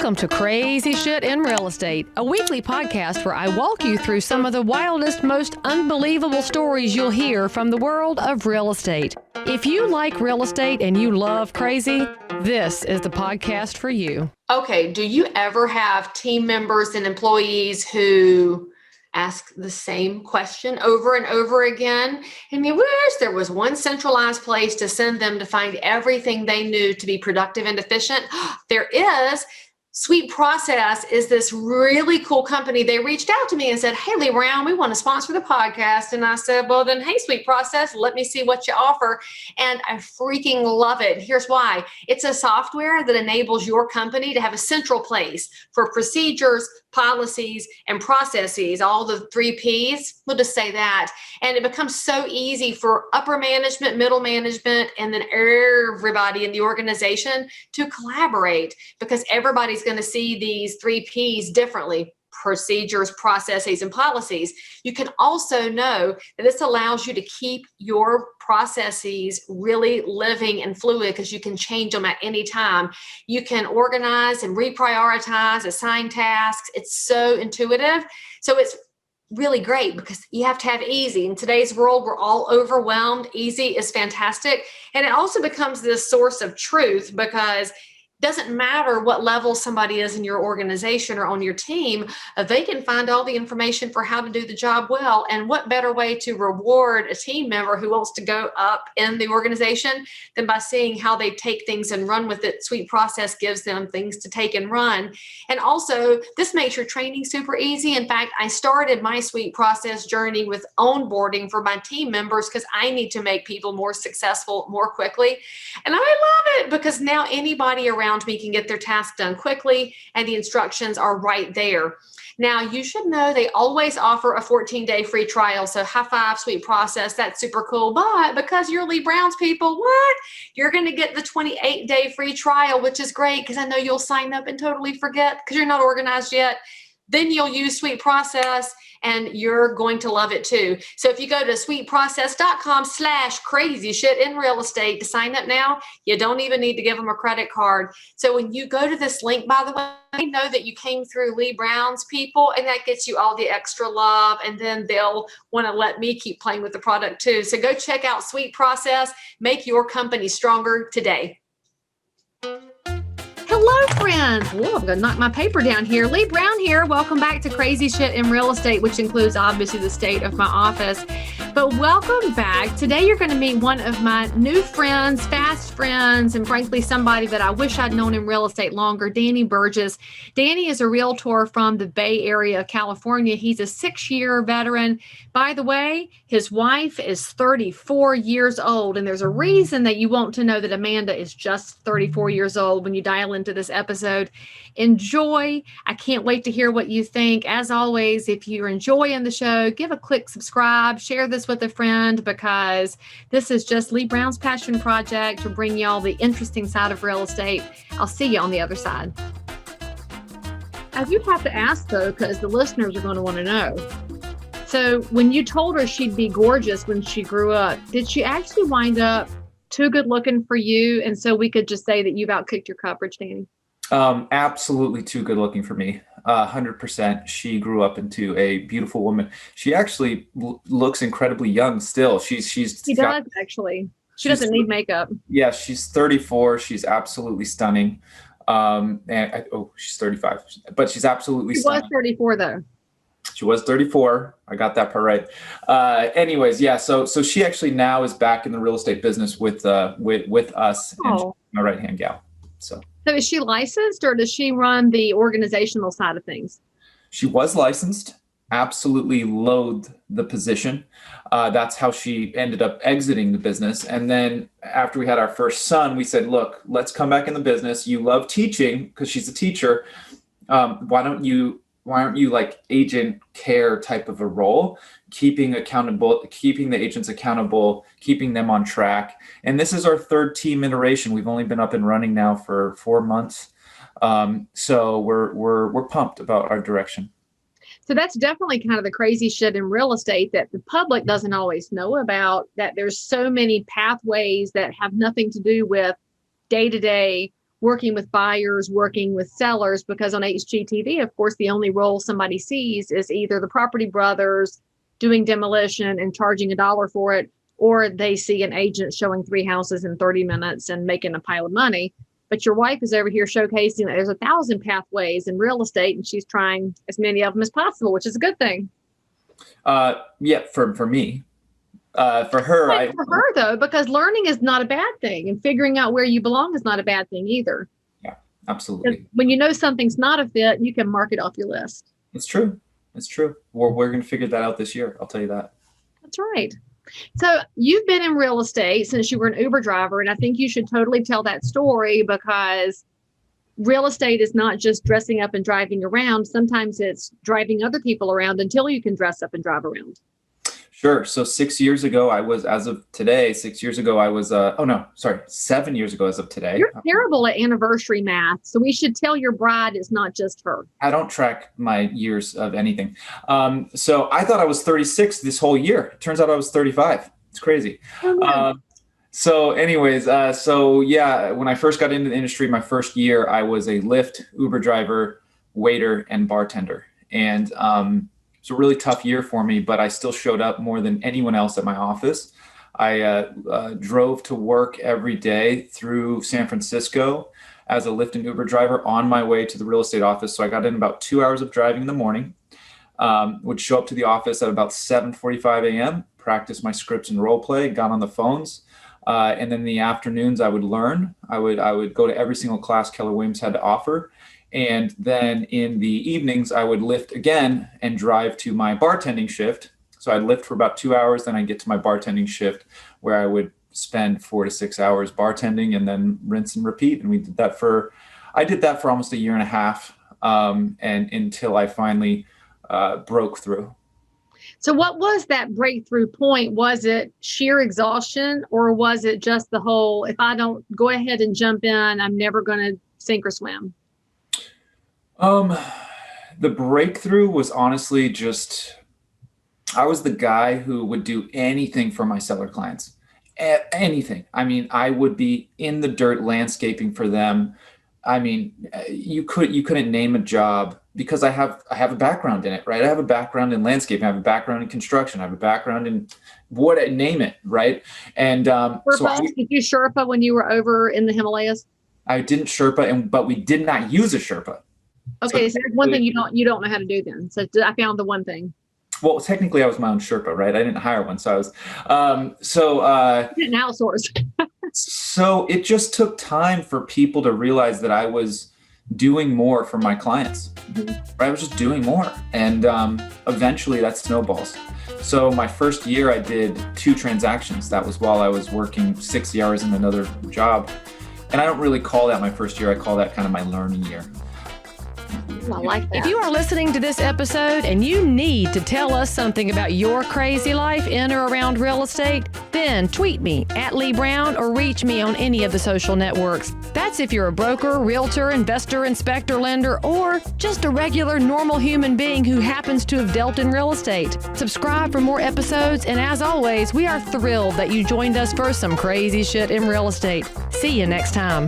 Welcome to Crazy Shit in Real Estate, a weekly podcast where I walk you through some of the wildest, most unbelievable stories you'll hear from the world of real estate. If you like real estate and you love crazy, this is the podcast for you. Okay, do you ever have team members and employees who ask the same question over and over again? And you wish there was one centralized place to send them to find everything they knew to be productive and efficient. There is. Sweet Process is this really cool company. They reached out to me and said, "Hey, Leigh Brown, we want to sponsor the podcast." And I said, "Well, then, hey, Sweet Process, let me see what you offer." And I freaking love it. Here's why. It's a software that enables your company to have a central place for procedures, policies, and processes, all the 3Ps. We'll just say that. And it becomes so easy for upper management, middle management, and then everybody in the organization to collaborate, because everybody's going to see these 3Ps differently: procedures, processes, and policies. You can also know that this allows you to keep your processes really living and fluid, because you can change them at any time. You can organize and reprioritize, assign tasks. It's so intuitive. So it's really great because you have to have easy. In today's world, we're all overwhelmed. Easy is fantastic. And it also becomes this source of truth, because doesn't matter what level somebody is in your organization or on your team, they can find all the information for how to do the job well. And what better way to reward a team member who wants to go up in the organization than by seeing how they take things and run with it? Sweet Process gives them things to take and run. And also, this makes your training super easy. In fact, I started my Sweet Process journey with onboarding for my team members, because I need to make people more successful more quickly. And I love it because now anybody around me can get their task done quickly, and the instructions are right there. Now, you should know they always offer a 14-day free trial. So high five, Sweet Process. That's super cool. But because you're Leigh Brown's people, you're going to get the 28-day free trial, which is great, because I know you'll sign up and totally forget because you're not organized yet. Then you'll use Sweet Process and you're going to love it too. So if you go to sweetprocess.com/crazy shit in real estate to sign up now, you don't even need to give them a credit card. So when you go to this link, by the way, they know that you came through Leigh Brown's people, and that gets you all the extra love. And then they'll want to let me keep playing with the product too. So go check out Sweet Process. Make your company stronger today. Hello, friends. Whoa, I'm going to knock my paper down here. Leigh Brown here. Welcome back to Crazy Shit in Real Estate, which includes obviously the state of my office. But welcome back. Today, you're going to meet one of my new friends, fast friends, and frankly, somebody that I wish I'd known in real estate longer, Danny Burgess. Danny is a realtor from the Bay Area of California. He's a 6-year veteran. By the way, his wife is 34 years old, and there's a reason that you want to know that Amanda is just 34 years old when you dial into this episode. Enjoy. I can't wait to hear what you think. As always, if you're enjoying the show, give a click subscribe, share this with a friend, because this is just Leigh Brown's passion project to bring y'all the interesting side of real estate. I'll see you on the other side. I do have to ask though, because the listeners are going to want to know. So when you told her she'd be gorgeous when she grew up, did she actually wind up too good looking for you? And so we could just say that you've outkicked your coverage, Danny. Absolutely too good looking for me. 100%. She grew up into a beautiful woman. She actually looks incredibly young still. She doesn't need makeup. Yeah, she's 34. She's absolutely stunning. She's 35, but she's absolutely stunning. She was 34 though. She was 34. I got that part right. Anyways, yeah. So she actually now is back in the real estate business with us, and she's my right-hand gal. So is she licensed, or does she run the organizational side of things? She was licensed. Absolutely loathed the position. That's how she ended up exiting the business. And then after we had our first son, we said, "Look, let's come back in the business. You love teaching," because she's a teacher. Why aren't you like agent care type of a role, keeping the agents accountable, keeping them on track? And this is our third team iteration. We've only been up and running now for 4 months. So we're pumped about our direction. So that's definitely kind of the crazy shit in real estate that the public doesn't always know about, that there's so many pathways that have nothing to do with day-to-day working with buyers, working with sellers, because on HGTV, of course, the only role somebody sees is either the property brothers doing demolition and charging $1 for it, or they see an agent showing 3 houses in 30 minutes and making a pile of money. But your wife is over here showcasing that there's 1,000 pathways in real estate, and she's trying as many of them as possible, which is a good thing. Yeah, for me. For her, For her though, because learning is not a bad thing, and figuring out where you belong is not a bad thing either. Yeah, absolutely. When you know something's not a fit, you can mark it off your list. It's true. It's true. We're going to figure that out this year. I'll tell you that. That's right. So you've been in real estate since you were an Uber driver, and I think you should totally tell that story, because real estate is not just dressing up and driving around. Sometimes it's driving other people around until you can dress up and drive around. Sure. So 6 years ago, as of today, 6 years ago, 7 years ago as of today. You're terrible at anniversary math. So we should tell your bride it's not just her. I don't track my years of anything. So I thought I was 36 this whole year. It turns out I was 35. It's crazy. So anyways, when I first got into the industry, my first year, I was a Lyft, Uber driver, waiter, and bartender. And it's a really tough year for me, but I still showed up more than anyone else at my office. I drove to work every day through San Francisco as a Lyft and Uber driver on my way to the real estate office. So I got in about 2 hours of driving in the morning, would show up to the office at about 7:45 a.m., practice my scripts and role play, got on the phones. And then in the afternoons, I would learn. I would go to every single class Keller Williams had to offer. And then in the evenings, I would lift again and drive to my bartending shift. So I'd lift for about 2 hours, then I'd get to my bartending shift, where I would spend 4 to 6 hours bartending and then rinse and repeat. And I did that for almost a year and a half, and until I finally broke through. So what was that breakthrough point? Was it sheer exhaustion, or was it just the whole, if I don't go ahead and jump in, I'm never going to sink or swim? The breakthrough was honestly just, I was the guy who would do anything for my seller clients. Anything. I mean, I would be in the dirt landscaping for them. I mean, you couldn't name a job, because I have a background in it, right? I have a background in landscaping. I have a background in construction. I have a background in name it, right? And did you Sherpa when you were over in the Himalayas? I didn't Sherpa, but we did not use a Sherpa. Okay, so there's one thing you don't know how to do then. So I found the one thing. Well, technically, I was my own Sherpa, right? I didn't hire one, so I was. You didn't outsource. So it just took time for people to realize that I was doing more for my clients. Mm-hmm. Right? I was just doing more, and eventually that snowballs. So my first year, I did 2 transactions. That was while I was working 60 hours in another job, and I don't really call that my first year. I call that kind of my learning year. I like that. If you are listening to this episode and you need to tell us something about your crazy life in or around real estate, then tweet me at Leigh Brown or reach me on any of the social networks. That's if you're a broker, realtor, investor, inspector, lender, or just a regular, normal human being who happens to have dealt in real estate. Subscribe for more episodes, and as always, we are thrilled that you joined us for some crazy shit in real estate. See you next time.